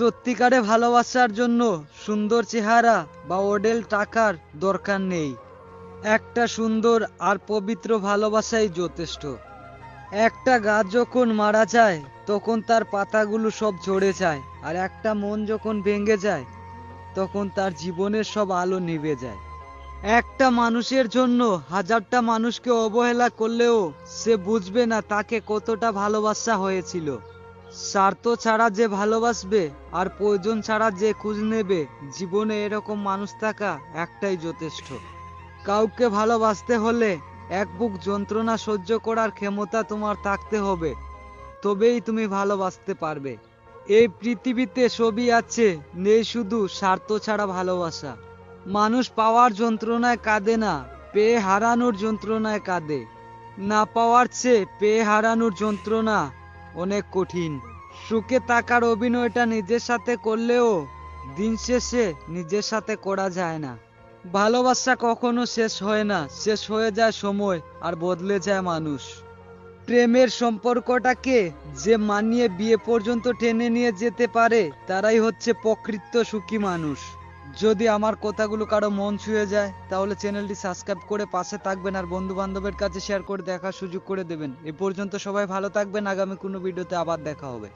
সত্যিকারে ভালোবাসার জন্য সুন্দর চেহারা বা অঢেল টাকার দরকার নেই। একটা সুন্দর আর পবিত্র ভালোবাসাই যথেষ্ট। একটা গাছ যখন মারা যায় তখন তার পাতাগুলো সব ঝরে যায়, আর একটা মন যখন ভেঙে যায় তখন তার জীবনের সব আলো নিভে যায়। একটা মানুষের জন্য হাজারটা মানুষকে অবহেলা করলেও সে বুঝবে না তাকে কতটা ভালোবাসা হয়েছিল। স্বার্থ ছাড়া যে ভালোবাসবে আর প্রয়োজন ছাড়া যে খোঁজ নেবে, জীবনে এরকম মানুষ থাকা একটাই যথেষ্ট। কাউকে ভালোবাসতে হলে এক বুক যন্ত্রণা সহ্য করার ক্ষমতা তোমার থাকতে হবে, তবেই তুমি ভালোবাসতে পারবে। এই পৃথিবীতে সবই আছে, নেই শুধু স্বার্থ ছাড়া ভালোবাসা। মানুষ পাওয়ার যন্ত্রণায় কাঁদে না, পেয়ে হারানোর যন্ত্রণায় কাঁদে। না পাওয়ার চেয়ে পেয়ে হারানোর যন্ত্রণা অনেক কঠিন। সুখে থাকার অভিনয়টা নিজের সাথে করলেও দিন শেষে নিজের সাথে করা যায় না। ভালোবাসা কখনো শেষ হয় না, শেষ হয়ে যায় সময় আর বদলে যায় মানুষ। প্রেমের সম্পর্কটাকে যে মানিয়ে বিয়ে পর্যন্ত টেনে নিয়ে যেতে পারে তারাই হচ্ছে প্রকৃত সুখী মানুষ। যদি আমার কথাগুলো কারো মন ছুঁয়ে যায় তাহলে চ্যানেলটি সাবস্ক্রাইব করে পাশে থাকবেন আর বন্ধু বান্ধবের কাছে শেয়ার করে দেখার সুযোগ করে দেবেন। এ পর্যন্ত সবাই ভালো থাকবেন, আগামী কোনো ভিডিওতে আবার দেখা হবে।